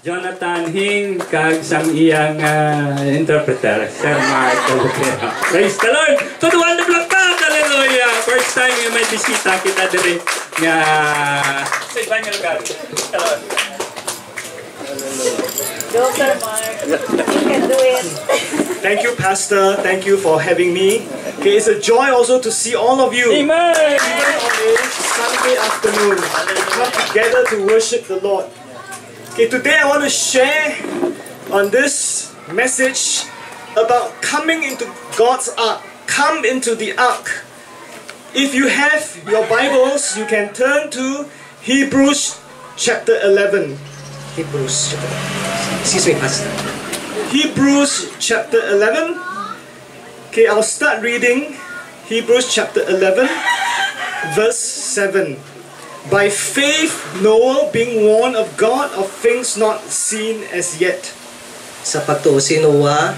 Jonathan Hing kag sang iyang interpreter, Sir Mark Olivera. Praise the Lord! Tutuan na vlog ka! Hallelujah! First time yung may bisita kita diri nga sa ibang lugar. Praise the Lord! Go, Sir Mark. You can do it. Thank you, Pastor. Thank you for having me. Okay, it's a joy also to see all of you. Amen! Even on a Sunday afternoon, come together to worship the Lord. Okay, today I want to share on this message about coming into God's ark. Come into the ark. If you have your Bibles, you can turn to Hebrews chapter 11. Hebrews chapter 11. Excuse me, Pastor. Hebrews chapter 11. Okay, I'll start reading Hebrews chapter 11, verse 7. By faith, Noah, being warned of God of things not seen as yet. Sa pagtuo si Noah,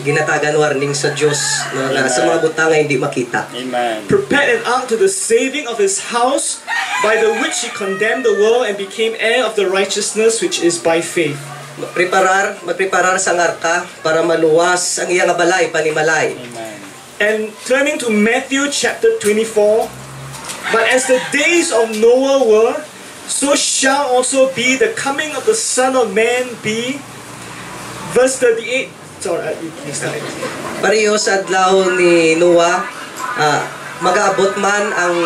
ginatagan warning sa Diyos na sa mga butang ay hindi makita. Amen. Prepared an ark to the saving of his house, by the which he condemned the world and became heir of the righteousness which is by faith. Magpreparar sa arka para maluwas ang iyang balay, panimalay. Amen. And turning to Matthew chapter 24, but as the days of Noah were, so shall also be the coming of the Son of Man be. Verse 38. Sorry, you start. Pareho sa adlaw ni Noah, mag-aabot man ang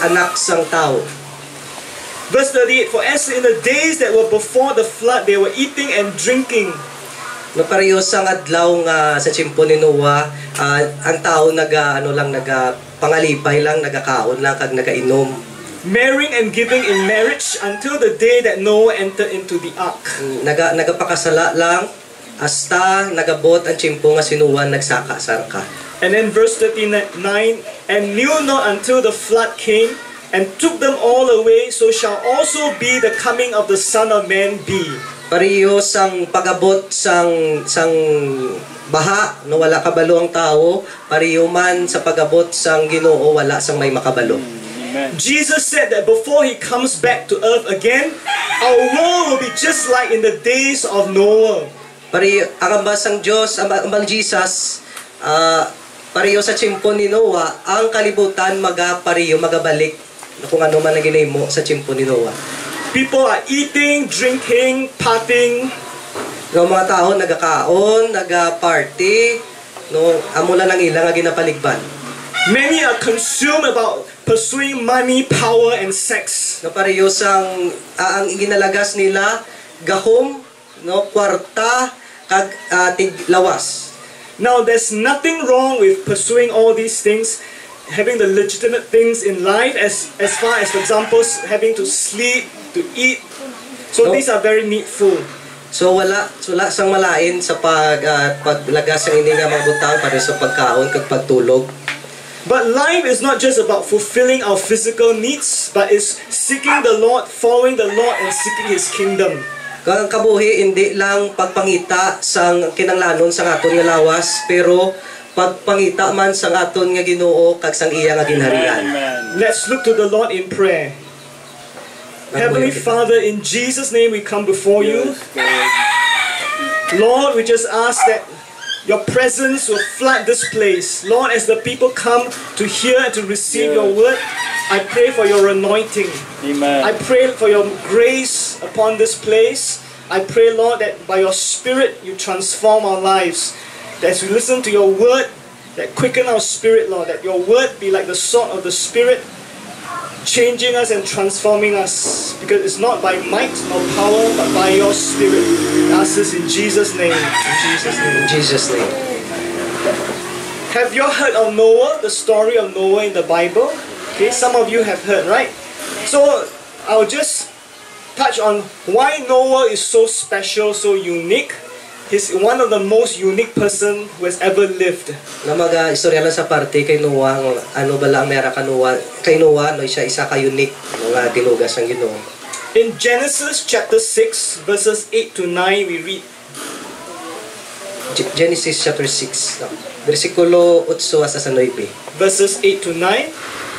anak sang tao. Verse 38. For as in the days that were before the flood, they were eating and drinking. No pareho sang adlaw nga sa tiyempo ni Noah, ang tao pangalipay lang, nagakaon lang kag nagainom. Marrying and giving in marriage until the day that Noah entered into the ark. Nagapakasala lang hasta nagabot ang tiyempo nga si Noah nagsaka sa arka. And then verse 39, and knew not until the flood came and took them all away, so shall also be the coming of the Son of Man be. Pareho sang pagabot sang baha no wala kabalo ang tao, pareho man sa pagabot sang Ginoo wala sang may makabalo. Amen. Jesus said that before he comes back to earth again, our world will be just like in the days of Noah. Pareho ang ambasang Dios, ambang Jesus, pareho sa tiyempo ni Noah, ang kalibutan magabalik kung ano man ang ginahimo sa tiyempo ni Noah. People are eating, drinking, partying. No, mga tao nagakaon, nagaparty, no, amo lang ang ilang nga ginapaligban. Many are consumed about pursuing money, power, and sex. No, pareho sang ang ginalagas nila gahom, no, kwarta kag tiglawas. Now, there's nothing wrong with pursuing all these things, having the legitimate things in life, as far as, for example, having to sleep, to eat. So No. these are very needful. So wala sang malain sa paglagas ang ini nga mga butang para sa pagkaon kag pagtulog. But life is not just about fulfilling our physical needs, but is seeking the Lord, following the Lord, and seeking His kingdom. Kang kabuhi hindi lang pagpangita sang kinanglanon sang aton nga lawas, pero pagpangita man sang aton nga Ginoo kag sang iya nga ginharian. Amen. Let's look to the Lord in prayer. Heavenly Father, in Jesus' name we come before you. Lord, we just ask that your presence will flood this place. Lord, as the people come to hear and to receive your word, I pray for your anointing. Amen. I pray for your grace upon this place. I pray, Lord, that by your Spirit you transform our lives. That as we listen to your word, that quicken our spirit, Lord, that your word be like the sword of the Spirit, changing us and transforming us, because it's not by might nor power but by your Spirit. I ask this in Jesus' name. In Jesus' name. In Jesus' name. Have you heard of Noah, the story of Noah in the Bible? Okay, some of you have heard, right? So I'll just touch on why Noah is so special, so unique. He's one of the most unique person who has ever lived. Na istorya lang sa parte kay Noah, ano bala ang mera kay Noah, no, siya isa ka unique nga dinugas ang Ginoo. In Genesis chapter 6 verses 8 to 9 we read Genesis chapter 6, no, versikulo 8 hasta sa 9. verses 8 to 9.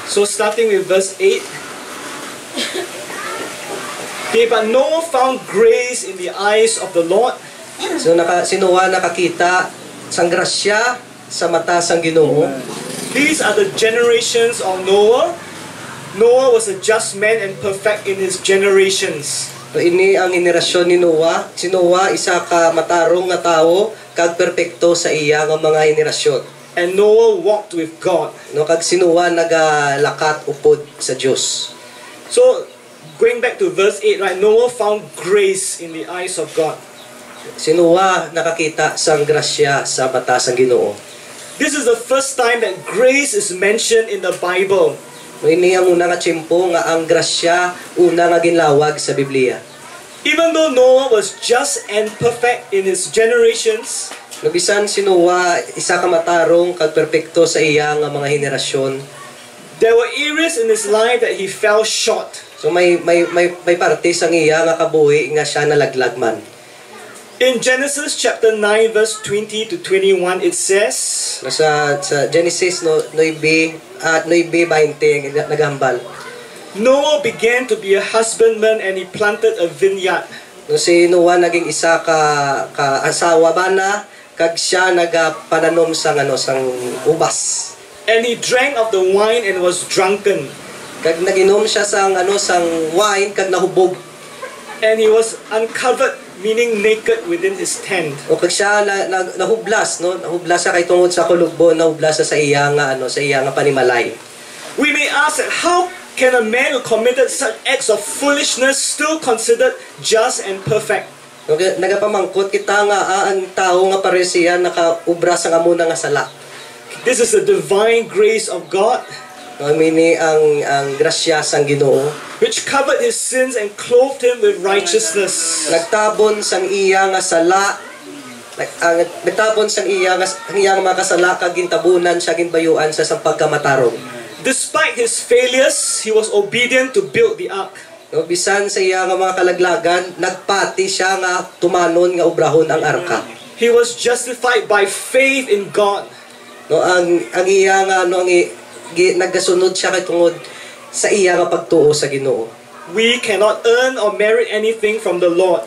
So starting with verse 8. Okay, but Noah found grace in the eyes of the Lord. So si Noah nakakita sang grasya sa mata sang Ginoo. These are the generations of Noah. Noah was a just man and perfect in his generations. So ini ang henerasyon ni Noah. Si Noah isa ka matarong nga tawo kag perpekto sa iya nga mga henerasyon. And Noah walked with God. No, kag si Noah nagalakat upod sa Dios. So, going back to verse 8, right? Noah found grace in the eyes of God. Si Noah nakakita sang grasya sa mata sang Ginoo. This is the first time that grace is mentioned in the Bible. No, ini ang una nga tiyempo nga ang grasya una nga ginlawag sa Biblia. Even though Noah was just and perfect in his generations, No, bisan si Noah isa ka matarong kag perpekto sa iya nga mga henerasyon. there were areas in his life that he fell short. So may parte sang iya nga kabuhi nga siya nalaglag man. In Genesis chapter 9 verse 20 to 21 it says, Sa Genesis 9:20 nagahambal. Noah began to be a husbandman and he planted a vineyard. No, si Noah naging isa ka asawa bana kag siya nagapananom sang sang ubas. And he drank of the wine and was drunken. Kag naginom siya sang sang wine kag nahubog. And he was uncovered, meaning naked within his tent. O kag siya nahublas nahublas siya kay tungod sa kulugbo, nahublas siya sa iya nga panimalay. We may ask that how can a man who committed such acts of foolishness still considered just and perfect? Okay, nagapamangkot kita nga ang tao nga pareho siya nakaubra sa amuna nga sala. This is the divine grace of God, No, mini ang grasya sang Ginoo. which covered his sins and clothed him with righteousness. Nagtabon sang iya nga sala. Nagtabon sang iya nga mga kasala kag gintabunan siya ginbayuan sa sang pagkamatarong. Despite his failures, he was obedient to build the ark. No, bisan sa iya nga mga kalaglagan, nagpati siya nga tumanon nga obrahon ang arka. He was justified by faith in God. No, ang iya nga nagasunod siya kay tungod sa iya nga pagtuo sa Ginoo. We cannot earn or merit anything from the Lord.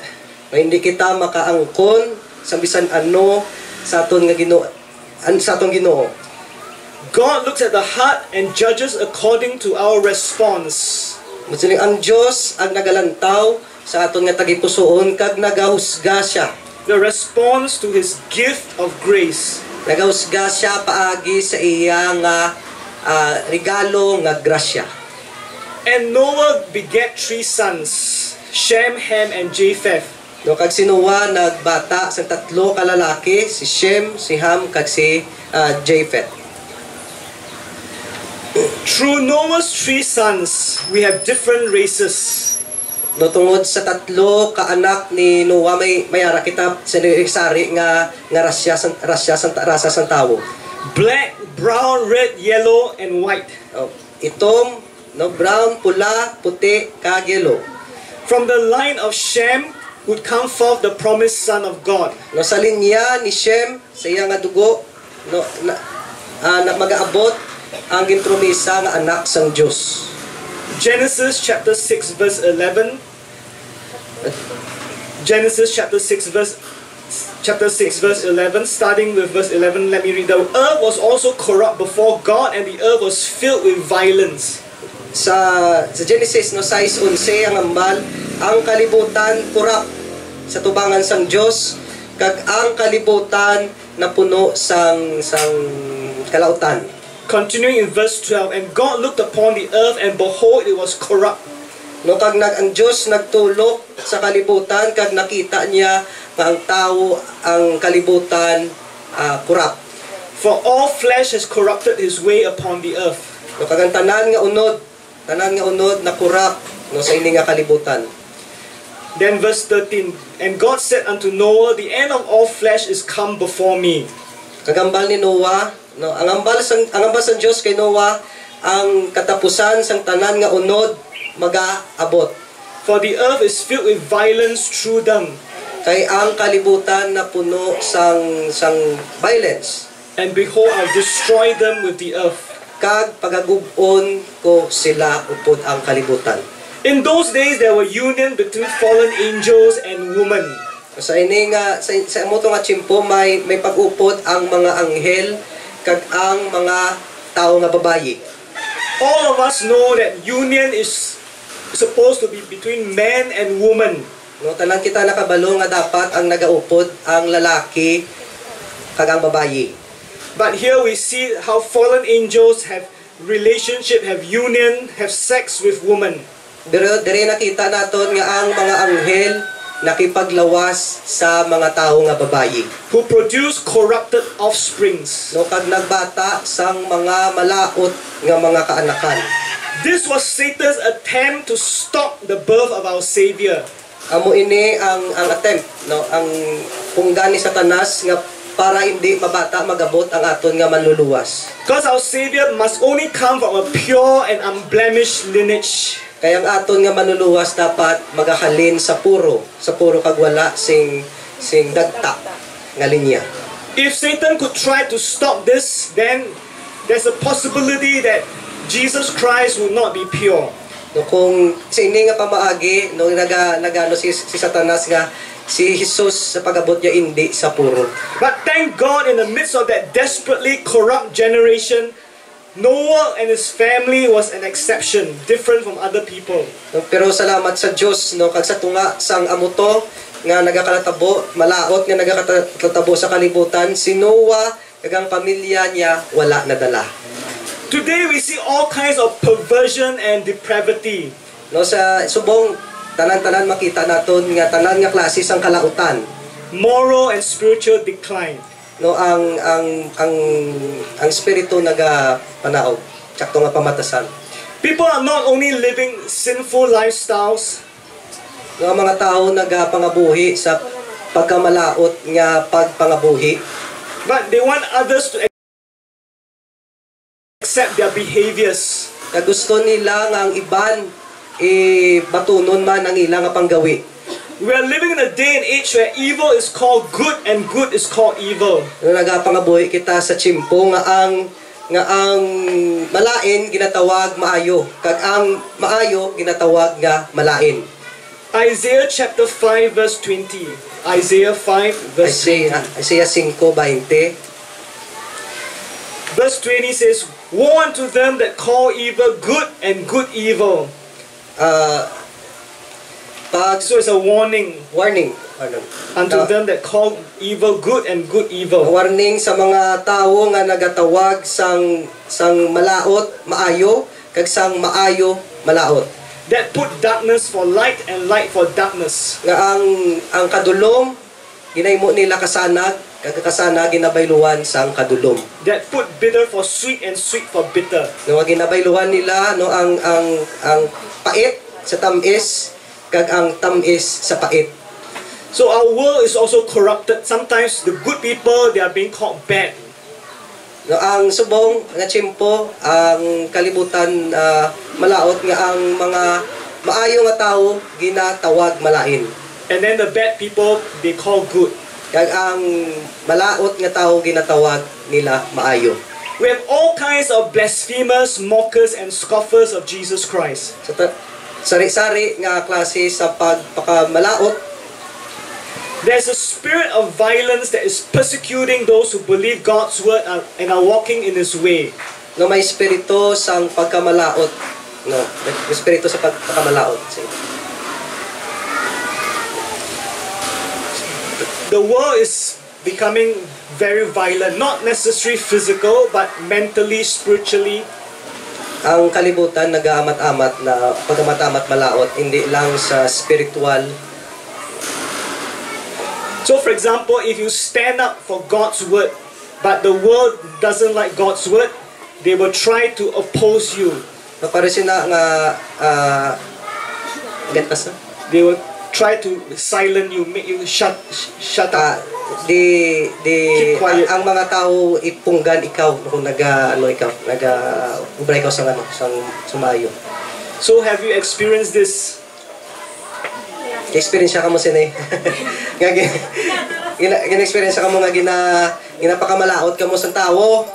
No, hindi kita makaangkon sa bisan ano sa aton nga Ginoo, sa aton Ginoo. God looks at the heart and judges according to our response. Masiling ang Dios ang nagalantaw sa aton nga tagipusoon kag nagahusga siya. The response to his gift of grace. Nagahusga siya paagi sa iya nga regalo nga grasya. And Noah begat 3 sons, Shem, Ham, and Japheth. No, kag si Noah nagbata sa 3 ka lalaki, si Shem, si Ham, kag si Japheth. Through Noah's 3 sons, we have different races. No, tungod sa 3 ka anak ni Noah may ara kita sari nga rasa sang tawo. Black, brown, red, yellow, and white. Itom, no, brown, pula, puti, kag yellow. From the line of Shem would come forth the promised son of God. No, sa linya ni Shem, sa iya nga dugo, no, mag-aabot ang gintromisa nga anak sang Dios. Genesis chapter 6 verse 11. Genesis chapter 6 verse 11, starting with verse 11, let me read. The earth was also corrupt before God, and the earth was filled with violence. Sa Genesis no 6:11 ang ambal, ang kalibutan kurap sa tubangan sang Dios kag ang kalibutan napuno sang kalautan. Continuing in verse 12, and God looked upon the earth, and behold, it was corrupt. No, kag ang Dios nagtulok sa kalibutan kag nakita niya nga ang tao ang kalibutan kurap. For all flesh has corrupted his way upon the earth. No, kag ang tanan nga unod na kurap no sa ini nga kalibutan. Then verse 13, and God said unto Noah, the end of all flesh is come before me. Kagambal ni Noah, no, ang ambal sang Dios kay Noah, ang katapusan sang tanan nga unod mag-aabot. For the earth is filled with violence through them. Kay ang kalibutan na puno sang violence. And behold, I'll destroy them with the earth. Kag pagagubon ko sila upod ang kalibutan. In those days, there were union between fallen angels and women. Sa ini nga sa amo to nga tiyempo may pag-upod ang mga anghel kag ang mga tawo nga babayi. All of us know that union is supposed to be between man and woman. No, tanan kita nakabalo nga dapat ang nagaupod ang lalaki kag ang babayi. But here we see how fallen angels have relationship, have union, have sex with women. Pero dire nakita naton nga ang mga anghel nakipaglawas sa mga tawo nga babayi. Who produce corrupted offsprings. No, kag nagbata sang mga malaot nga mga kaanakan. This was Satan's attempt to stop the birth of our Savior. Amo ini ang attempt, no, ang punggan ni Satanas nga para hindi mabata magabot ang aton nga manluluwas. Because our Savior must only come from a pure and unblemished lineage. Kaya ang aton nga manluluwas dapat magahalin sa puro kag wala sing dagta nga linya. If Satan could try to stop this, then there's a possibility that Jesus Christ will not be pure. No, kung sa ini nga pamaagi no nagano si Satanas nga si Jesus sa pagabot niya hindi sa puro. But thank God, in the midst of that desperately corrupt generation, Noah and his family was an exception, different from other people. No, pero salamat sa Dios no kag sa tunga sang amuto nga nagakalatabo, malaot nga nagakalatabo sa kalibutan, si Noah kag ang pamilya niya wala nadala. Today we see all kinds of perversion and depravity. No, sa subong tanan-tanan makita naton nga tanan nga klase sang kalautan. Moral and spiritual decline. No, ang espiritu naga panaog sakto nga pamatasan. People are not only living sinful lifestyles, No, ang mga tao nagapangabuhi sa pagkamalaot nga pagpangabuhi, but they want others to accept their behaviors. kag gusto nila nga ang iban batunon man ang ilang nga panggawi. We are living in a day and age where evil is called good and good is called evil. No, nagapangabuhi kita sa tiyempo nga ang malain ginatawag maayo kag ang maayo ginatawag nga malain. Isaiah chapter 5 verse 20. Isaiah 5 verse 20. Isaiah 5:20. Verse 20 says, "Woe unto them that call evil good and good evil." So it's a warning Warning. unto them that call evil good and good evil. Warning sa mga tawo nga nagatawag sang malaot maayo kag sang maayo malaot. That put darkness for light and light for darkness. Nga ang kadulom ginahimo nila kasanag kag kasanag ginabayluwan sang kadulom. That put bitter for sweet and sweet for bitter. No, ginabayluwan nila no ang pait sa tamis kag ang tamis sa pait. So our world is also corrupted. Sometimes the good people, they are being called bad. No, ang subong nga tiyempo ang kalibutan malaot nga ang mga maayo nga tawo ginatawag malain. And then the bad people, they call good. Kag ang malaot nga tawo ginatawag nila maayo. We have all kinds of blasphemers, mockers, and scoffers of Jesus Christ. Sari-sari nga klase sa pagpakamalaot. There's a spirit of violence that is persecuting those who believe God's word and are walking in His way. No, may espiritu sang pagkamalaot. No, may espiritu sa pagkamalaot. The world is becoming very violent, not necessarily physical, but mentally, spiritually. Ang kalibutan nag-aamat-amat na pag-amat-amat malaot, hindi lang sa spiritual. So for example, if you stand up for God's word, but the world doesn't like God's word, they will try to oppose you. No, para sina nga gantas na. They will try to silence you, make you shut up. Keep quiet. Ang mga tao ipunggan ikaw kung ubra ikaw sang sumayo. So have you experienced this? Experience ka mo sini. Gina-experience ka mo nga ginapakamalaot ka mo sa tao.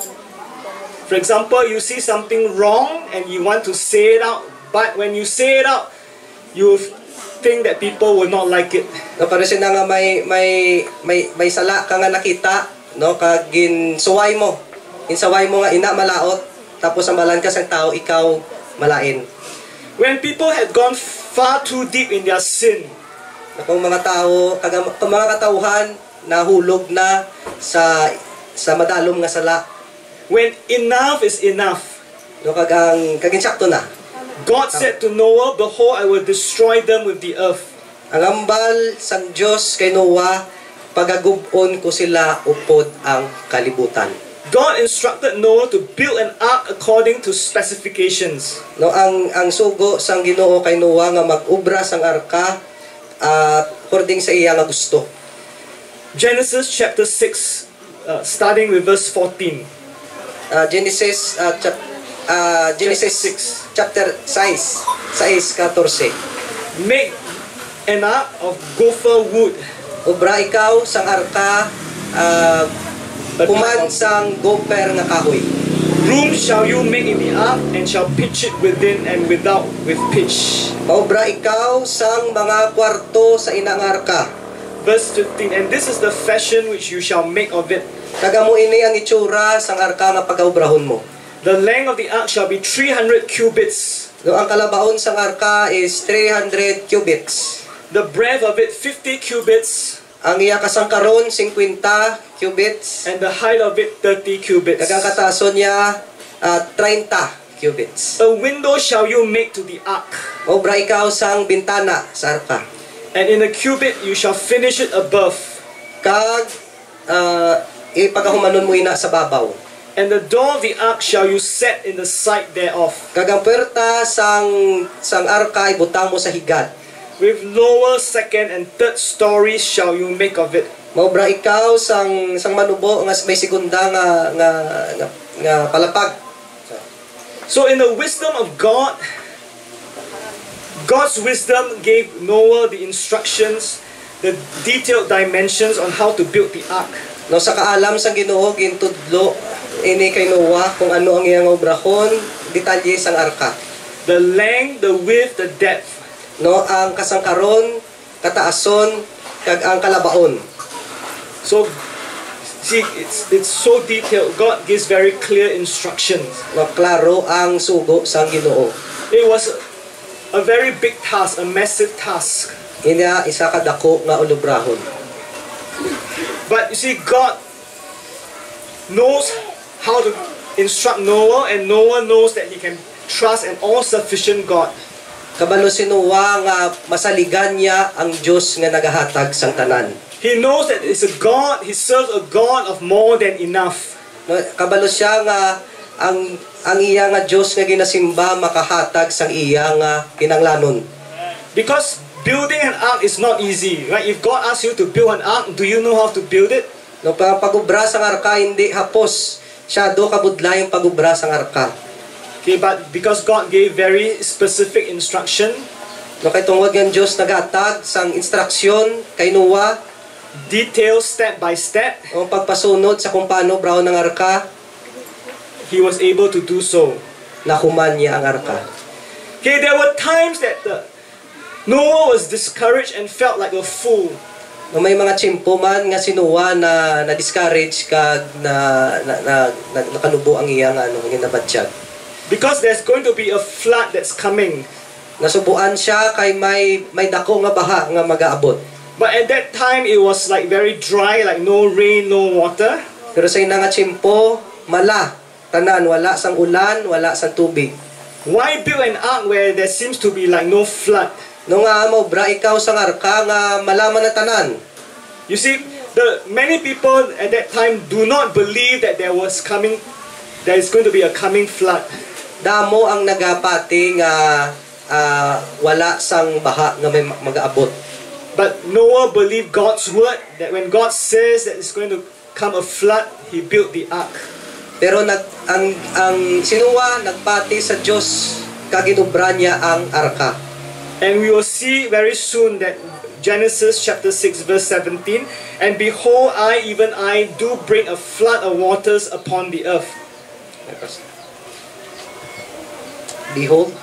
For example, you see something wrong and you want to say it out, but when you say it out, you will think that people will not like it. No, pero siya nga may sala ka nga nakita, no, kag ginsuway mo. Insaway mo nga ina malaot, tapos ang balan ka sang tao, ikaw malain. When people had gone far too deep in their sin, Kung mga tao, kung mga katauhan nahulog na sa madalom nga sala, when enough is enough, no, kaginsakto na. God said to Noah, "Behold, I will destroy them with the earth." Ang ambal sang Dios kay Noah, pagagubon ko sila upod ang kalibutan. God instructed Noah to build an ark according to specifications. No, ang sugo sang Ginoo kay Noah nga mag-ubra sang arka according sa iya nga gusto. Genesis chapter 6, starting with verse 14. Genesis 6 chapter 6:14. Make an ark of gopher wood. Ubra ikaw sang arka kuman sang gopher nga kahoy. Rooms shall you make in the ark, and shall pitch it within and without with pitch. Maubra ikaw sang mga kwarto sa inang arka. Verse 15, and this is the fashion which you shall make of it. Kagamo ini ang itsura sang arka nga pagaubrahon mo. The length of the ark shall be 300 cubits. No, ang kalabaon sang arka is 300 cubits. The breadth of it 50 cubits. Ang iya kasangkaron 50 cubits. And the height of it 30 cubits. Kagang katason niya 30 cubits. A window shall you make to the ark. Maubra ikaw sang bintana sa arka. And in a cubit you shall finish it above. Kag ipagahumanon mo ina sa babaw. And the door of the ark shall you set in the side thereof. Kagang puwerta sang arka ibutang mo sa higad. With lower, second, and third stories shall you make of it. Maubra ikaw sang manubo nga may segunda nga palapag. So in the wisdom of God, God's wisdom gave Noah the instructions, the detailed dimensions on how to build the ark. No, sa kaalam sang Ginoo gintudlo ini kay Noah kung ano ang iyang obrahon, detalye sang arka. The length, the width, the depth. No, ang kasangkaron, kataason, kag ang kalabaon. So, see, it's so detailed. God gives very clear instructions. No, klaro ang sugo sang Ginoo. It was a very big task, a massive task. Inya isa ka dako nga ulubrahon. But you see, God knows how to instruct Noah, and Noah knows that he can trust an all-sufficient God. Kabalo si Noah nga masaligan niya ang Dios nga nagahatag sang tanan. He knows that it's a God, he serves a God of more than enough. No, kabalo siya nga ang iya nga Dios nga ginasimba makahatag sang iya nga kinanglanon. Because building an ark is not easy, right? If God asks you to build an ark, do you know how to build it? No, pagubra sang arka hindi hapos. Siya do kabudla yung pagubra sang arka. Okay, but because God gave very specific instruction, No, kay tungod nga Dios naghatag sang instruksyon kay Noah, detailed step by step, o pagpasunod sa kung paano braw ng arka, he was able to do so. nahuman niya ang arka. Okay, there were times that Noah was discouraged and felt like a fool. No, may mga tsimpo man nga si Noah na discourage kag nakanubo ang iyang ginabatyag. Because there's going to be a flood that's coming. Nasubuan siya kay may dako nga baha nga magaabot. But at that time, it was like very dry, like no rain, no water. Pero sa ina nga tsimpo, mala, tanan, wala sang ulan, wala sang tubig. Why build an ark where there seems to be like no flood? No nga maubra ikaw sang arka nga malaman na tanan. You see, many people at that time do not believe that there is going to be a coming flood. Damo ang nagapati nga wala sang baha nga may magaabot. But Noah believed God's word, that when God says that it's going to come a flood, he built the ark. Pero ang si Noah nagpati sa Dios kaginubra niya ang arka. And we will see very soon that Genesis chapter 6 verse 17, and behold, even I do bring a flood of waters upon the earth. Behold,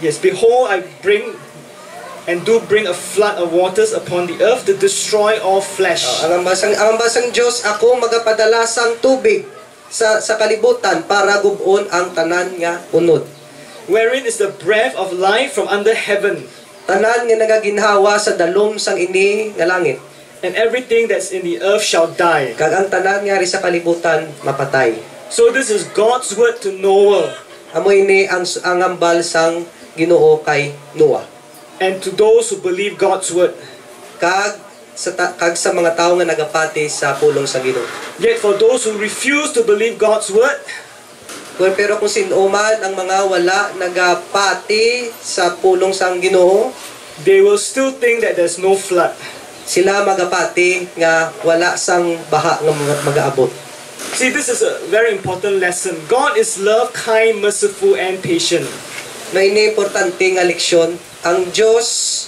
Yes, behold, I bring and do bring a flood of waters upon the earth to destroy all flesh. Ang ambasang Dios, ako magapadala sang tubig sa kalibutan para gubon ang tanan nga unod. Wherein is the breath of life from under heaven, Tanan nga nagaginhawa sa dalom sang ini nga langit. and everything that's in the earth shall die. Kag ang tanan nga ri sa kalibutan mapatay. So this is God's word to Noah Amo ini ang ambal sang Ginoo kay Noah. and to those who believe God's word. Kag sa mga tawo nga nagapati sa pulong sa Ginoo. Yet for those who refuse to believe God's word, Pero kung sino man ang mga wala nagapati sa pulong sang Ginoo, they will still think that there's no flood. sila magapati nga wala sang baha nga magaabot. See, this is a very important lesson. God is love, kind, merciful, and patient. May ini importante nga leksyon, ang Dios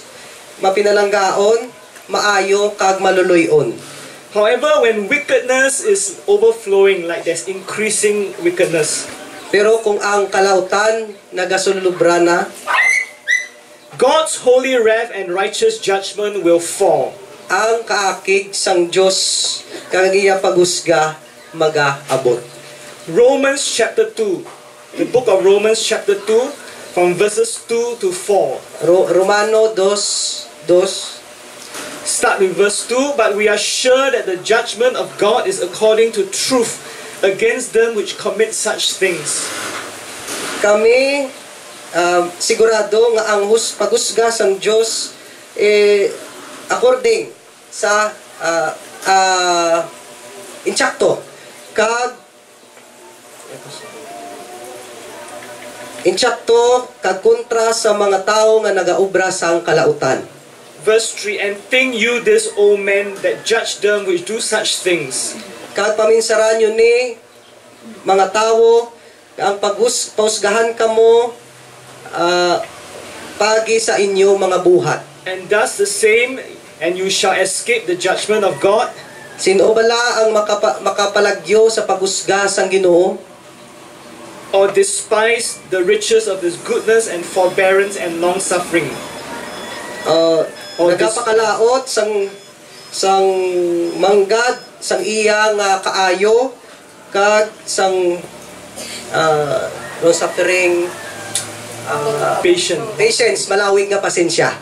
mapinalanggaon, maayo kag maluluyon. However, when wickedness is overflowing, like there's increasing wickedness, Pero kung ang kalautan nagasulubra na, God's holy wrath and righteous judgment will fall. ang kaakig sang Dios kag iya pagusga magaabot. Romans chapter 2, the book of Romans chapter 2, from verses 2 to 4. Romano 2:2. Start with verse 2. But we are sure that the judgment of God is according to truth against them which commit such things. Kami sigurado nga ang pagusga sang Dios according sa insakto kag kontra sa mga tawo nga nagaubra sang kalautan. Verse 3. And think you this, O men, that judge them which do such things. Kag paminsaran nyo ni mga tawo ang pausgahan kamo pagi sa inyo mga buhat. And does the same, and you shall escape the judgment of God. Sino bala ang makapalagyo sa pagusga sang Ginoo? Or despise the riches of His goodness and forbearance and long-suffering. Nagapakalaot sang manggad sang iya nga kaayo kag sang long-suffering patience, malawig nga pasensya.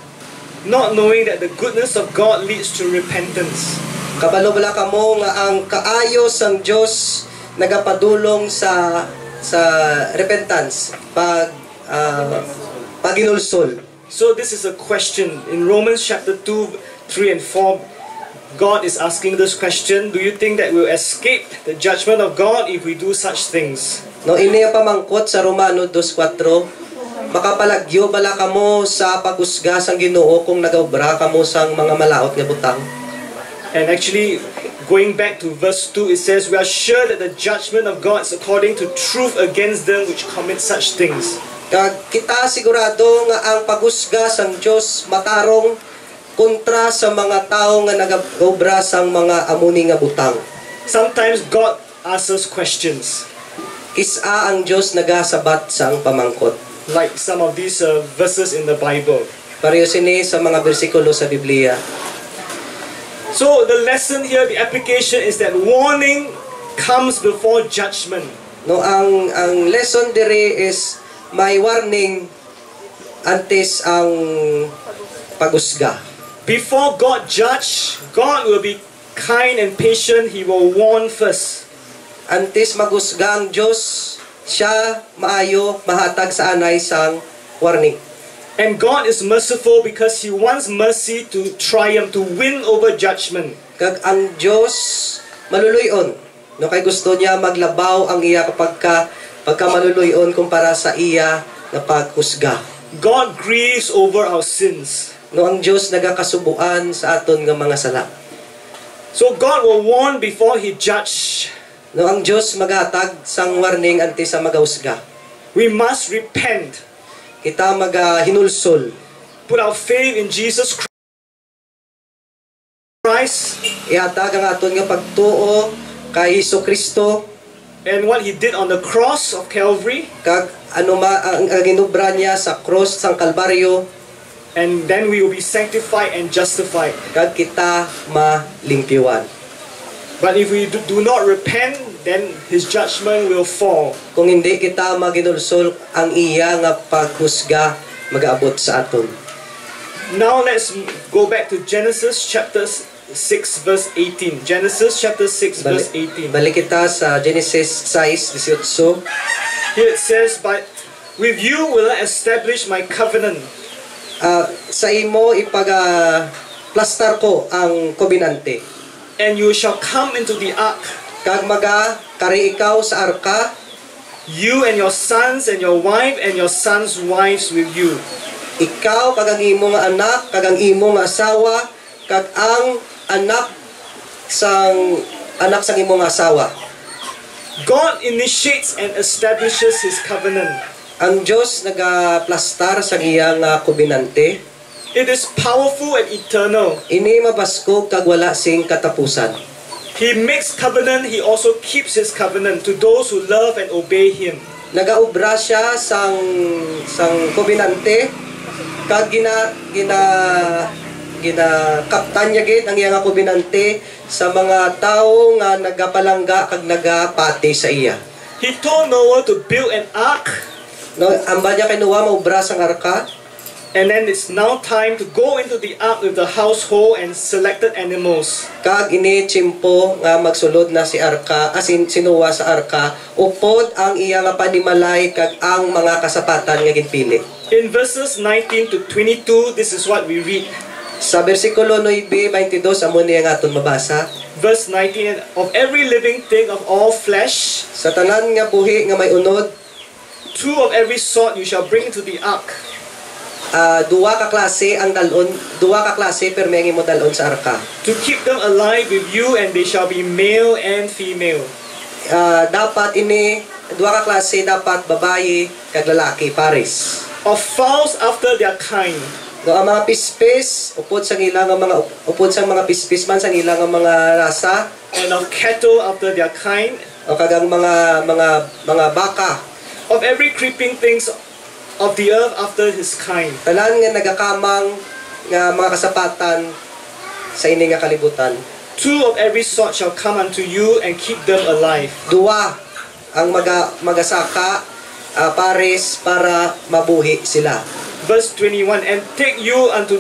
Not knowing that the goodness of God leads to repentance. Kabalo bala kamo nga ang kaayo sang Dios nagapadulong sa repentance, paginulsol. So this is a question. In Romans chapter 2, 3 and 4, God is asking this question. Do you think that we'll escape the judgment of God if we do such things? No, ini pamangkot sa Romano 2:4. Makapalagyo bala kamo sa pagusga sang Ginoo kung nagaubra kamo sang mga malaot nga butang. And actually, going back to verse 2, it says, we are sure that the judgment of God is according to truth against them which commit such things. Kag kita sigurado nga ang pagusga sang Dios matarong kontra sa mga tawo nga nagaobra sang mga amuni nga butang. Sometimes God asks us questions, Kisa ang Dios nagasabat sang pamangkot. like some of these verses in the Bible. Pareho sini sa mga bersikulo sa Biblia. So the lesson here, the application is that warning comes before judgment. No, ang lesson dire is may warning antes ang pagusga. Before God judge, God will be kind and patient. He will warn first. Antes magusga ang Dios, siya maayo mahatag sa anay sang warning. And God is merciful because He wants mercy to triumph, to win over judgment. Kag ang Dios maluluyon. No, kay gusto niya maglabaw ang iya pagka maluluyon kumpara sa iya na paghusga. God grieves over our sins. No, ang Dios nagakasubuan sa aton nga mga sala. So God will warn before He judge. No, ang Dios maghatag sang warning antes sa magahusga. We must repent. Kita hinulsol. Put our faith in Jesus Christ Ihatag ang aton nga pagtuo kay Hesukristo and what He did on the cross of Calvary. kag ang ginubra niya sa cross sang Kalbaryo. and then we will be sanctified and justified. kag kita malimpyuan. But if we do not repent, then His judgment will fall. Kung hindi kita maginulsol, ang iya nga paghusga magaabot sa aton. Now let's go back to Genesis chapter 6 verse 18. Genesis chapter 6 verse 18. Balik kita sa Genesis 6:18. Here it says, "But with you will I establish my covenant." Sa imo plastar ko ang kobenante. And you shall come into the ark, Kag kari ikaw sa arka, you and your sons and your wife and your sons' wives with you. ikaw kag ang imo nga anak, kag ang imo nga asawa, kag ang anak sang imo nga asawa. God initiates and establishes His covenant. Ang Dios nagaplastar sa iyang kobenante. It is powerful and eternal. Ini mabaskog kag wala sing katapusan. He makes covenant, He also keeps His covenant to those who love and obey Him. Nagaobra siya sang kobenante kag kaptan niya gid ang iyang kobenante sa mga tawo nga nagapalangga kag nagapati sa iya. He told Noah to build an ark, No, amba niya kay Noah maobra sang arka. and then it's now time to go into the ark with the household and selected animals. Kag ini tiyempo nga magsulod na si arka, si Noah sa arka, upod ang iya nga panimalay kag ang mga kasapatan nga ginpili. In verses 19 to 22, this is what we read. Sa bersikulo 9:22 amo niya nga aton mabasa. Verse 19, "Of every living thing of all flesh, Sa tanan nga buhi nga may unod, 2 of every sort you shall bring into the ark. duwa ka klase pero may mo dalon sa arka. To keep them alive with you, and they shall be male and female. Dapat ini duwa ka klase, dapat babayi kag lalaki pares. Of fowls after their kind, No, ang mga pispis upod sa mga pispis man sa ilang nga mga rasa, and of cattle after their kind, o kagang mga baka, of every creeping things of the earth after his kind. tanan nga nagakamang nga mga kasapatan sa ini nga kalibutan. 2 of every sort shall come unto you, and keep them alive. Duwa ang magasaka pares para mabuhi sila. Verse 21, "And take you unto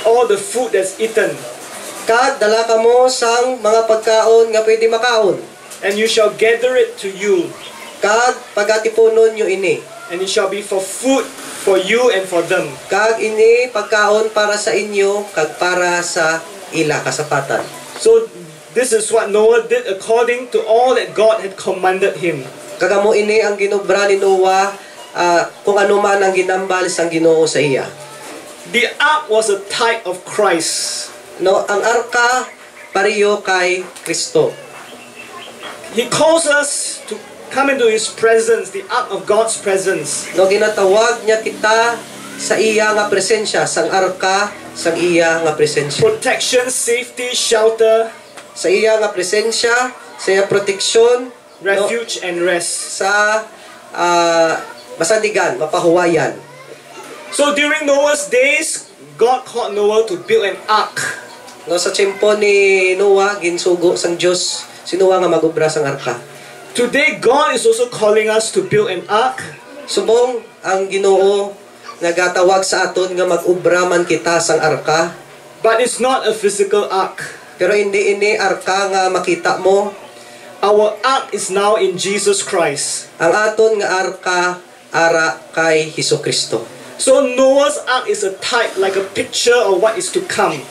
all the food that's eaten, Kag dala ka mo sang mga pagkaon nga pwede makaon. and you shall gather it to you, Kag pagatipunon nyo ini. and it shall be for food for you and for them." Kag ini pagkaon para sa inyo, kag para sa ila kasapatan. So this is what Noah did according to all that God had commanded him. Kagamo ini ang ginobra ni Noah, kung ano man ang ginambal sang Ginoo sa iya. The ark was a type of Christ. No, ang arka pariyo kay Kristo. He calls us to come into His presence, the ark of God's presence. No, ginatawag niya kita sa iya nga presensya, sang arka, sang iya nga presensya. Protection, safety, shelter, Sa iya nga presensya, sa iya proteksyon, refuge, and rest. sa masandigan, mapahuwayan. So during Noah's days, God called Noah to build an ark. No, sa tiyempo ni Noah, ginsugo sang Dios si Noah nga magubra sang arka. Today, God is also calling us to build an ark. Subong ang Ginoo nagatawag sa aton nga mag-ubra man kita sang arka, But it's not a physical ark. pero hindi ini arka nga makita mo. Our ark is now in Jesus Christ. Ang aton nga arka ara kay Hesukristo. So Noah's ark is a type, like a picture of what is to come.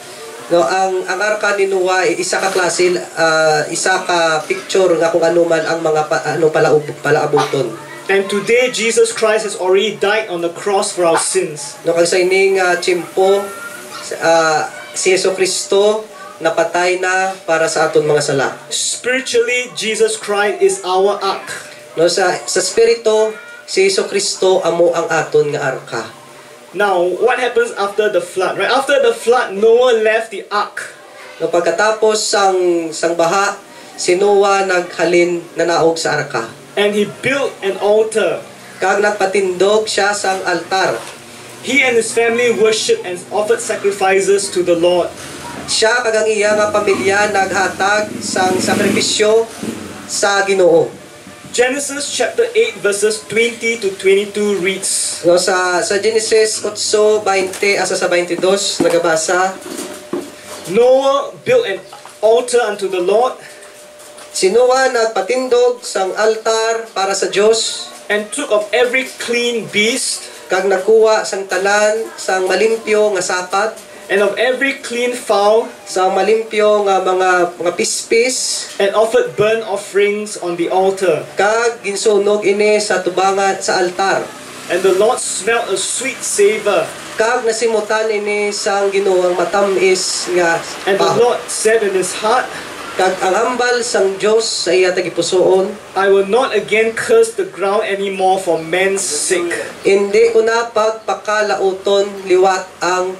No, ang arka ni Noah isa ka klase, isa ka picture nga kung ano man ang mga palaabuton. And today, Jesus Christ has already died on the cross for our sins. No, kag sa ining tiyempo, si Hesukristo napatay na para sa aton mga sala. Spiritually, Jesus Christ is our ark. No, sa spirito, si Hesukristo amo ang aton nga arka. Now, what happens after the flood? Right after the flood, Noah left the ark. No, pagkatapos sang baha, si Noah naghalin nanaog sa arka. And he built an altar. Kag nagpatindog siya sang altar. He and his family worshipped and offered sacrifices to the Lord. Siya kag ang iya nga pamilya naghatag sang sakripisyo sa Ginoo. Genesis chapter 8 verses 20 to 22 reads, No, sa Genesis 8:20 asa sa 22 nagabasa, Noah built an altar unto the Lord si Noah nagpatindog sang altar para sa Dios and took of every clean beast kag nakuha sang talan sang malimpyo nga sapat and of every clean fowl sa malimpyo nga mga pispis and offered burnt offerings on the altar. kag ginsunog ini sa tubangan sa altar. And the Lord smelled a sweet savor. Kag nasimutan ini sang Ginoo ang matamis nga And the baho. Lord said in his heart, Kag ang hambal sang Dios sa iya tagipusoon, I will not again curse the ground anymore for men's sake. hindi ko na pagpakalauton liwat ang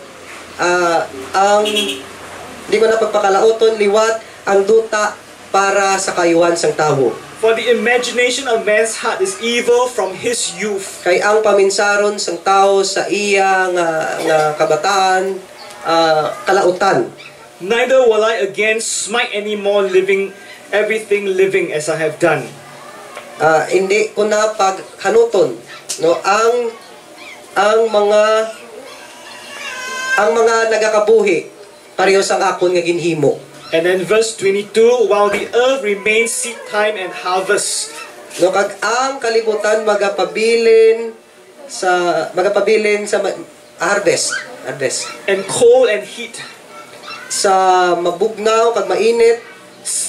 hindi ko na pagpakalauton liwat ang duta para sa kayuhan sang tawo. For the imagination of man's heart is evil from his youth. Kay ang paminsaron sang tawo sa iya nga kabataan kalautan. Neither will I again smite any more everything living as I have done. Hindi ko na paghanuton no ang mga nagakabuhi pareho sang akon nga ginhimo. And then verse 22, while the earth remains seed time and harvest, No, kag ang kalibutan magapabilin sa harvest and cold and heat, sa mabugnaw kag mainit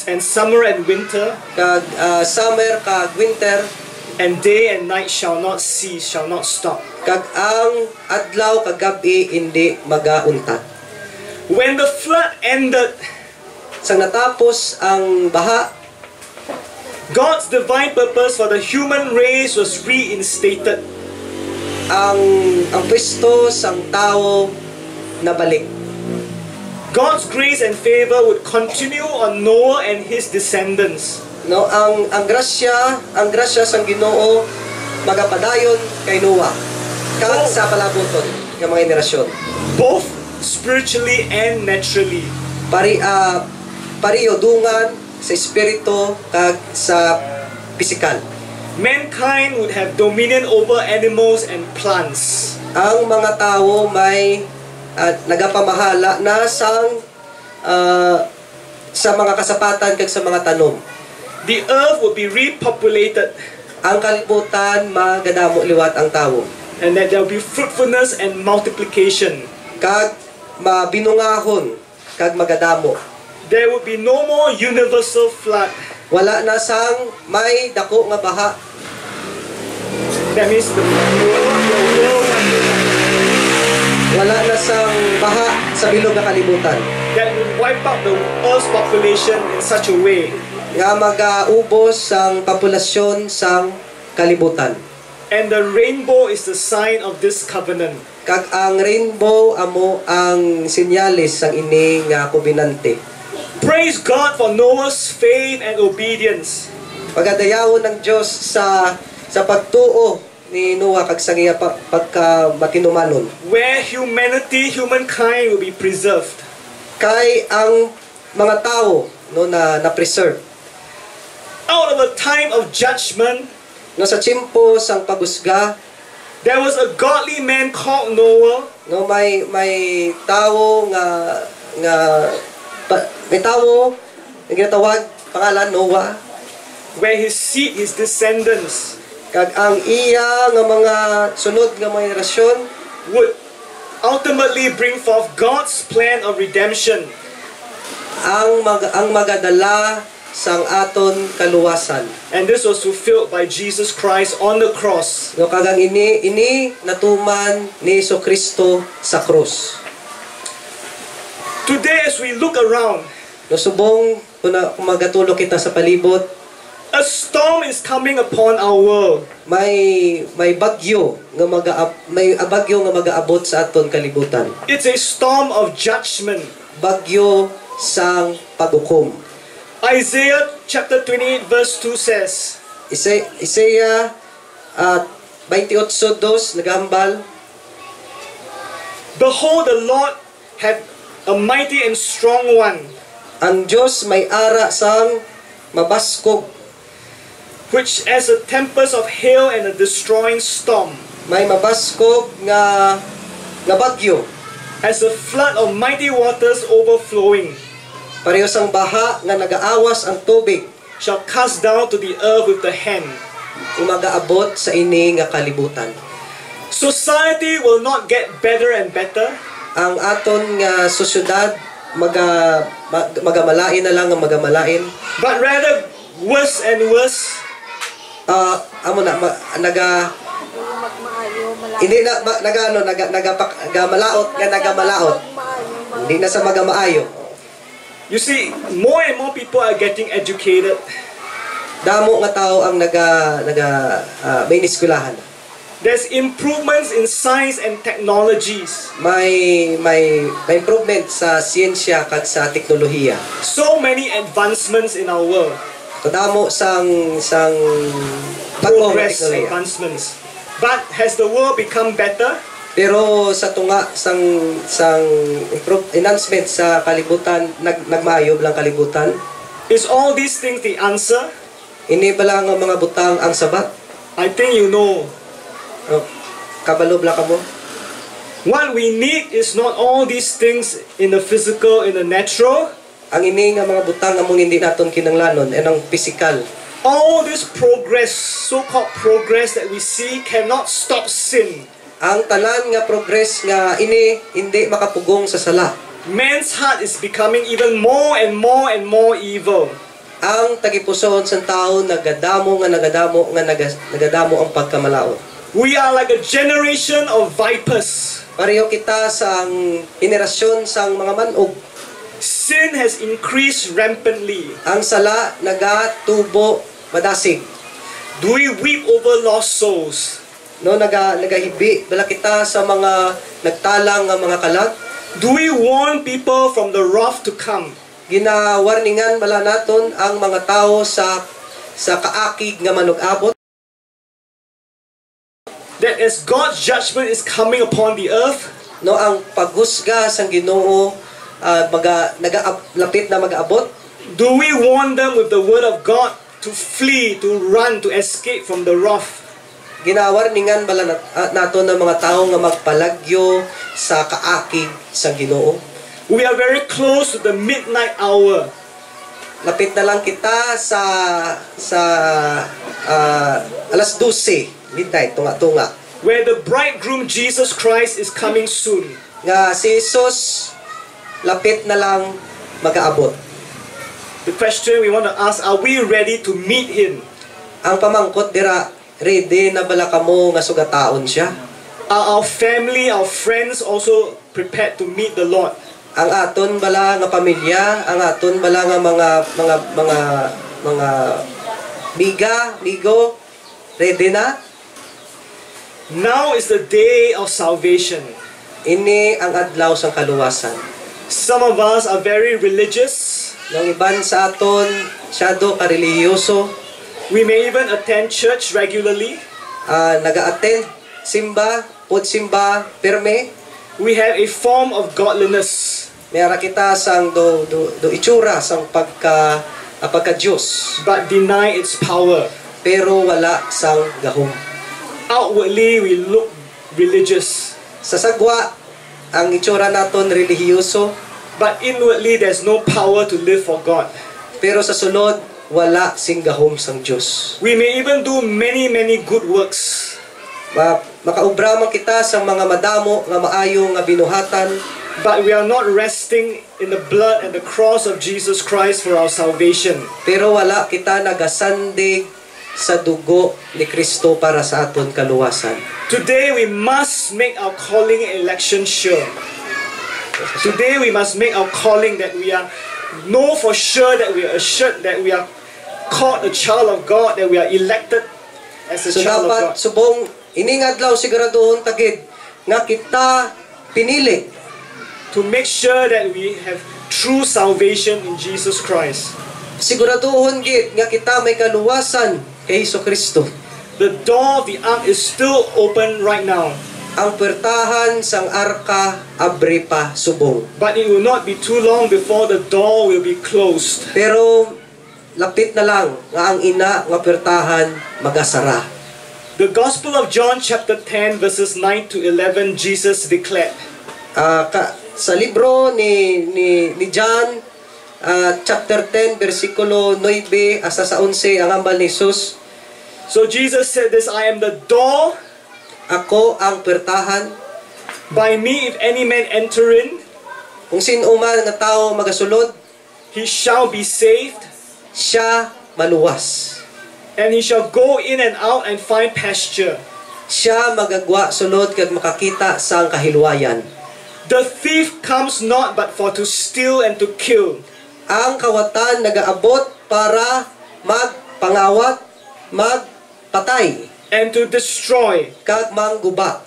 and summer and winter, kag summer kag winter and day and night shall not cease, shall not stop. kag ang adlaw kag gabi hindi magauntat. When the flood ended, Sang natapos ang baha, God's divine purpose for the human race was reinstated. ang pwesto sang tao nabalik. God's grace and favor would continue on Noah and his descendants. No, ang grasya sang Ginoo magapadayon kay Noah kag sa palaboton nga mga henerasyon. Both spiritually and naturally. Pariyo dungan sa espiritu kag sa pisikal. Mankind would have dominion over animals and plants. Ang mga tao may nagapamahala na sa mga kasapatan kag sa mga tanom. The earth would be repopulated, Ang kalibutan magadamo liwat ang tawo. and that there will be fruitfulness and multiplication. Kag mabinungahon kag magadamo. There would be no more universal flood. Wala na sang may dako nga baha. That means the world Wala na sang baha sa bilog nga kalibutan. that would wipe out the Earth's population in such a way. Nga magaubos sang populasyon sang kalibutan. And the rainbow is the sign of this covenant. Kag ang rainbow amo ang sinyalis sang ini nga kubinante. Praise God for Noah's faith and obedience. Pagadayawon ng Dios sa pagtuo ni Noah kag sa iya pagka makinumanon. Where humankind will be preserved. Kay ang mga tao no na preserve. Out of a time of judgment, No sa tiyempo sang pagusga, there was a godly man called Noah, no may tawo may tawo nga ginatawag pangalan Noah. where his seed, his descendants, Kag ang iya nga mga sunod nga mga henerasyon would ultimately bring forth God's plan of redemption. ang magadala sang aton kaluwasan. And this was fulfilled by Jesus Christ on the cross. No kagang ini natuman ni Jesucristo sa krus. Today, as we look around, No subong kung magatulog kita sa palibot, a storm is coming upon our world. may bagyo nga bagyo nga magaabot sa aton kalibutan. It's a storm of judgment. Bagyo sang paghukom. Isaiah chapter 28 verse 2 says, Isaiah 28:2 nagahambal, Behold, the Lord hath a mighty and strong one, Ang Dios may ara sang mabaskog, which as a tempest of hail and a destroying storm, may mabaskog nga bagyo, as a flood of mighty waters overflowing, pareho sang baha nga nagaawas ang tubig, shall cast down to the earth with the hand. umagaabot sa ini nga kalibutan. Society will not get better and better, Ang aton nga sosyudad magamalain na lang ang magamalain. but rather worse and worse. Amo na naga hindi na nagamalaot nga nagamalaot. Hindi na sa magamaayo. You see, more and more people are getting educated. Damo nga tao ang may eskwelahan. There's improvements in science and technologies. May improvement sa siyensya kag sa teknolohiya. So many advancements in our world. Kadamo sang bagong Progress, teknolohiya. advancements. But has the world become better? Pero sa tunga sang enhancement sa kalibutan nagmaayo lang kalibutan. Is all these things the answer? Ini ba lang ang mga butang ang sabat? I think you know. Kabalo bla kamo. What we need is not all these things in the physical, in the natural. Ang ini nga mga butang among hindi naton kinanglanon ang physical. All this progress, so-called progress that we see, cannot stop sin. Ang tanan nga progress nga ini hindi makapugong sa sala. Man's heart is becoming even more and more and more evil. Ang tagipusoon sa tao nagadamo ang pagkamalaot. We are like a generation of vipers. Pareho kita sa henerasyon sang mga manog. Sin has increased rampantly. Ang sala nagatubo madasig. Do we weep over lost souls? No nagahibi bala kita sa mga nagtalang nga mga kalag. Do we warn people from the wrath to come? Ginawarningan bala naton ang mga tao sa kaakig nga manug-abot. That as God's judgment is coming upon the earth, No ang paghusga sang Ginoo lapit na mag-abot. do we warn them with the word of God to flee, to run, to escape from the wrath? Ginawarningan bala naton ng mga tao nga magpalagyo sa kaakig sang Ginoo. We are very close to the midnight hour. Lapit na lang kita sa alas 12 midnight tunga-tunga Where the bridegroom Jesus Christ is coming soon. nga si Jesus lapit na lang mag-aabot. The question we want to ask, are we ready to meet Him? Ang pamangkot dira, ready na bala kamo nga sugataon siya? Are our family, our friends also prepared to meet the Lord? Ang aton bala nga pamilya, ang aton bala nga mga migo, ready na? Now is the day of salvation. Ini ang adlaw sang kaluwasan. Some of us are very religious. Nang iban sa aton, syado karelihiyoso, We may even attend church regularly. naga-attend, simba, simba, pirme. We have a form of godliness, Mayara kita sang do itsura sang pagka-Diyos. but deny its power. Pero wala sang gahom. Outwardly, we look religious, Sa sagwa, ang itsura naton relihiyoso, but inwardly, there's no power to live for God. pero sa sunod, wala sing gahom sang Diyos. We may even do many, many good works, Makaubra man kita sa mga madamo nga maayo nga binuhatan, but we are not resting in the blood and the cross of Jesus Christ for our salvation. pero wala kita nagasandig sa dugo ni Kristo para sa aton kaluwasan. Today, we must make our calling and election sure. Today, we must make our calling that we are know for sure, that we are assured that we are called a child of God, that we are elected as a So child of dapat God. subong iningadlaw siguraduhon tagid nga kita pinili To make sure that we have true salvation in Jesus Christ. siguraduhon gid nga kita may kaluwasan kay Hesukristo. The door of the ark is still open right now. ang puwertahan sang arka abri pa subong. But it will not be too long before the door will be closed. Pero lapit na lang nga ang ina nga puwertahan magasara. The Gospel of John chapter 10 verses 9 to 11, Jesus declared, Sa libro ni John, chapter 10, versikulo 9 hasta sa 11, ang ambal ni Jesus, so Jesus said this, I am the door. ako ang puwertahan. By me, if any man enter in, Kung sino man nga tao magasulod, he shall be saved, siya maluwas. and he shall go in and out and find pasture. Siya magagwa sulod kag makakita sa ang kahilwayan. The thief comes not but for to steal and to kill. Ang kawatan nagaabot para magpangawat, magpatay, And to destroy. kag mangguba.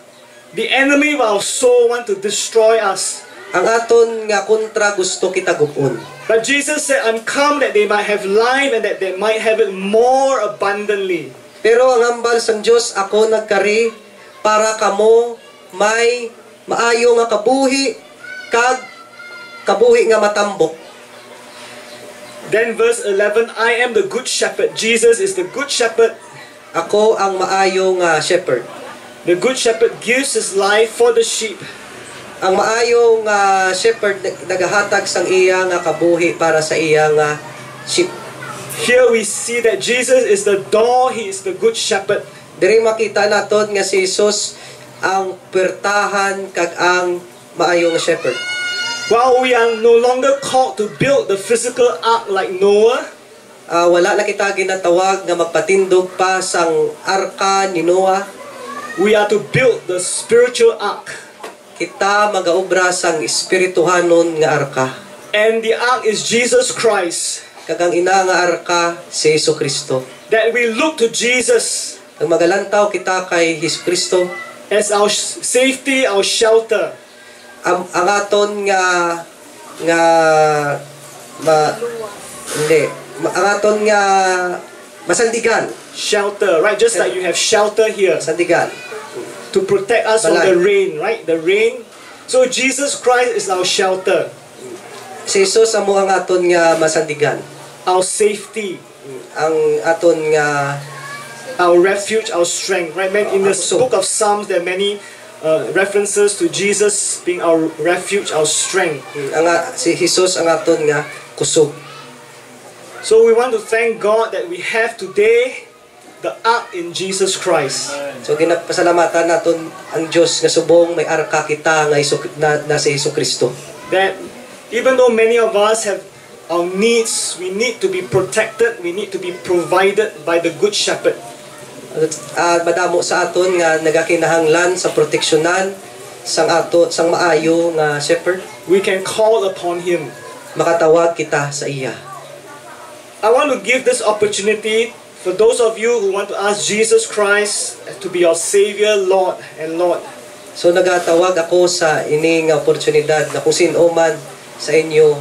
The enemy of our soul want to destroy us. Ang aton nga kontra gusto kita gupon. But Jesus said, I'm come that they might have life and that they might have it more abundantly. Pero ang hambal sang Dios, ako nagkari para kamo may maayo nga kabuhi kag kabuhi nga matambok. Then verse 11, I am the good shepherd. Jesus is the good shepherd. Ako ang maayo nga shepherd. The good shepherd gives his life for the sheep. Ang maayo nga shepherd nagahatag sang iya nga kabuhi para sa iya nga sheep. Here we see that Jesus is the door, he is the good shepherd. Diri makita naton nga si Jesus ang puwertahan kag ang maayo nga shepherd. While we are no longer called to build the physical ark like Noah, Wala na kita ginatawag nga magpatindog pa sang arka ni Noah. we are to build the spiritual ark. Kita magaobra sang espirituhanon nga arka. And the ark is Jesus Christ. Kag ang ina nga arka si Jesucristo. That we look to Jesus Kag magalantaw kita kay Jesucristo, as our safety, our shelter. ang aton ang aton nga masandigan, Shelter, right? Just like you have shelter here sandigan. to protect us from Balay. the rain, right? The rain. So Jesus Christ is our shelter, Si Jesus amo ang aton nga masandigan, our safety, ang aton nga our refuge, our strength, right? Man, in the So- book of Psalms, there are many references to Jesus being our refuge, our strength. si Jesus ang aton nga kusog. So we want to thank God that we have today the ark in Jesus Christ. So ginapasalamatan naton ang Dios nga subong may arka kita nga na si Jesucristo. That even though many of us have our needs, we need to be protected, we need to be provided by the Good Shepherd. Madamo sa aton nga nagakinahanglan sa proteksyonan sang maayo nga shepherd. We can call upon Him. Makatawag kita sa iya. I want to give this opportunity for those of you who want to ask Jesus Christ to be your Savior, Lord, and Lord. So nagatawag ako sa ini nga oportunidad na kung sino man sa inyo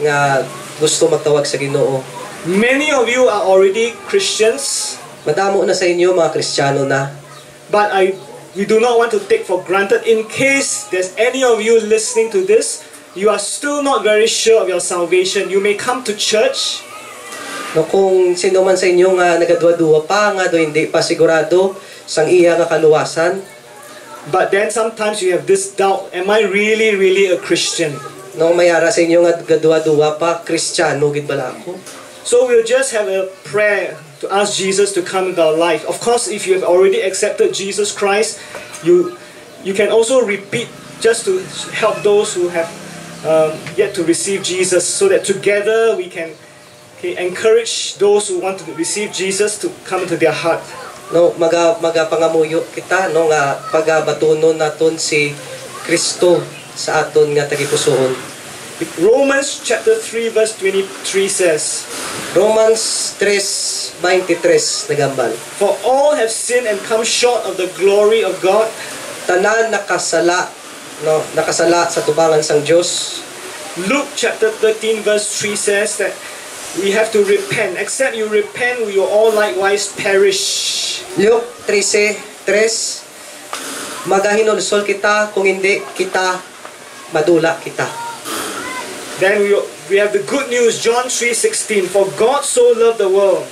nga gusto magtawag sa Ginoo. Many of you are already Christians, Madamo na sa inyo mga Kristiyano na. but we do not want to take for granted, in case there's any of you listening to this, you are still not very sure of your salvation. You may come to church, No, kung sino man sa inyo nga nagadwa-duwa pa nga do hindi pa sigurado sang iya nga kaluwasan, but then sometimes you have this doubt, am I really, really a Christian? no mayara sa inyo nga gadwa-duwa pa, Kristiyano gid bala ako. So we'll just have a prayer to ask Jesus to come into our life. Of course, if you have already accepted Jesus Christ, you can also repeat just to help those who have yet to receive Jesus, so that together we can encourage those who want to receive Jesus to come into their heart. No, magapangamuyo kita no nga pagabatunon naton si Kristo sa aton nga tagipusoon. Romans chapter 3 verse 23 says, Romans 3:23 nagambal. for all have sinned and come short of the glory of God. Tanan nakasala sa tubangan sang Dios. Luke chapter 13 verse 3 says that we have to repent. Except you repent, we will all likewise perish. Luke 13:3 magahinulsol kita, kung hindi kita, madula kita. Then we have the good news, John 3:16. For God so loved the world.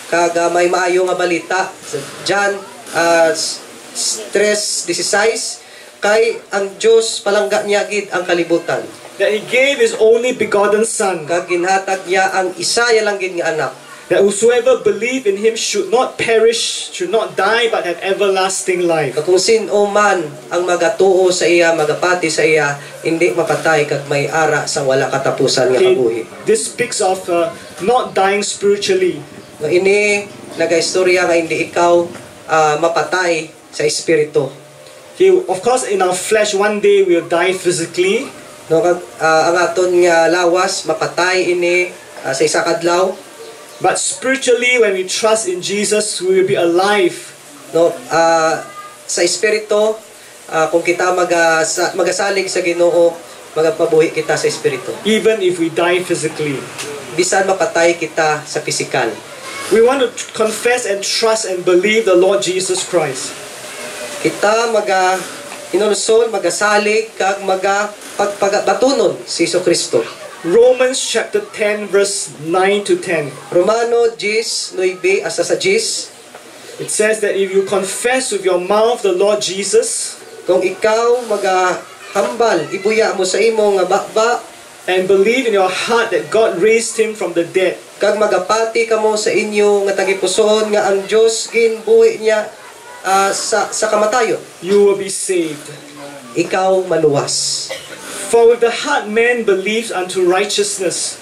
Kaga may maayo nga balita sa John 3:16, kay ang Dios palangga niya gid ang kalibutan. That He gave His only begotten Son. Kag ginhatag niya ang isa ya lang gid nga anak. That whosoever believe in Him should not perish, should not die, but have everlasting life. Kung sino man ang magatuo sa iya, magapati sa iya, hindi mapatay kag may ara sa wala katapusan nga kabuhi. This speaks of not dying spiritually. No, ini nagaistorya nga hindi ikaw mapatay sa espiritu. Okay, of course, in our flesh, one day we'll die physically. No, kag ang aton nga lawas mapatay ini sa isa kadlaw. But spiritually, when we trust in Jesus, we will be alive. No, sa espiritu, kung kita magasalig sa Ginoo, magapabuhi kita sa espiritu. Even if we die physically. Bisan mapatay kita sa pisikal. We want to confess and trust and believe the Lord Jesus Christ. Kita inulsol, magasalig, kag pagpagabatunon si Jesucristo. Romans chapter 10 verse 9 to 10. Romano 10:9 asa sa 10. It says that if you confess with your mouth the Lord Jesus Kung ikaw magahambal, ibuya mo sa imo nga bakba, and believe in your heart that God raised Him from the dead, kag magapati kamo sa inyo nga tagipusoon nga ang Dios ginbuhi niya sa kamatayon, you will be saved. ikaw maluwas. For with the heart man believes unto righteousness,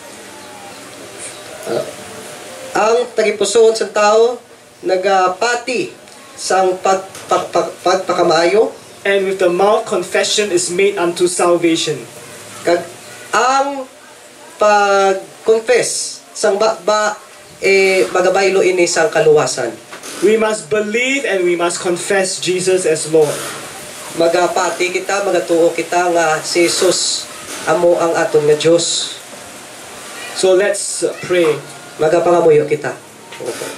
Ang tagipusoon sa tao nagapati sang pagpakamaayo, and with the mouth confession is made unto salvation. kag ang pag-confess sang bakba magabaylo ini sang kaluwasan. We must believe and we must confess Jesus as Lord. Magapati kita, magatuo kita nga si Jesus amo ang aton nga Dios. So let's pray. Magapangamuyo kita. Okay.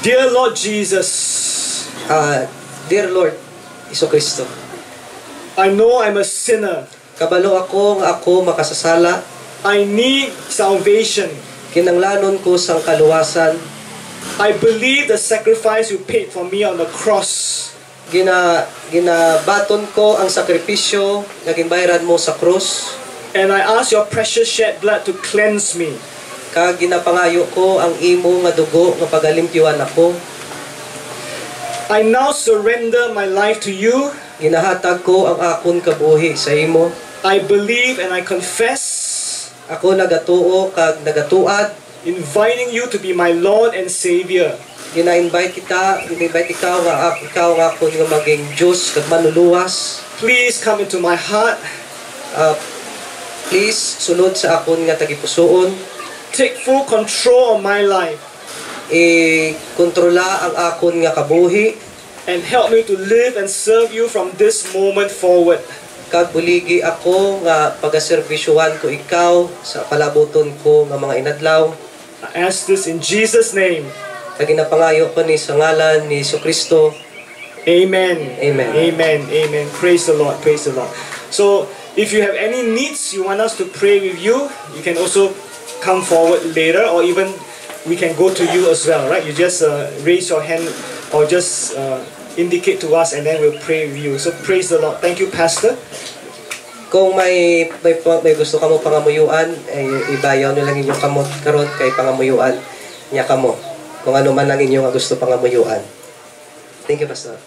Dear Lord Jesus, Dear Lord Jesucristo, I know I'm a sinner. kabalo ako nga ako makasasala, I need salvation. kinanglanon ko sang kaluwasan, I believe the sacrifice you paid for me on the cross. ginabaton ko ang sakripisyo nga ginbayran mo sa krus, And I ask your precious shed blood to cleanse me. kag ginapangayo ko ang imo nga dugo nga pagalimpyuan ako. I now surrender my life to you. Ginahatag ko ang akon kabuhi sa imo. I believe and I confess, Ako nagatuo kag nagatuad, inviting you to be my Lord and Savior. gina-invite ikaw nga akon nga maging Diyos kag manuluwas. Please come into my heart. Please sulod sa akon nga tagipusoon. Take full control of my life Kontrola ang akon nga kabuhi, and help me to live and serve you from this moment forward. kag buligi ako nga pagaserbisyuhan ko ikaw sa palabuton ko nga mga inadlaw. I ask this in Jesus' name. Kag ginapangayo ko ni sa ngalan ni Jesucristo. Amen. Amen. Amen. Amen. Praise the Lord. Praise the Lord. So, if you have any needs you want us to pray with you, you can also come forward later, or even we can go to you as well, right? You just raise your hand or just indicate to us, and then we'll pray with you. So, praise the Lord. Thank you, Pastor. Kung may gusto kamo pangamuyuan, ibayaw nyo lang inyong kamot karon kay pangamuyuan niya kamo. Kung ano man ang inyong gusto pangamuyuan. Thank you, Pastor.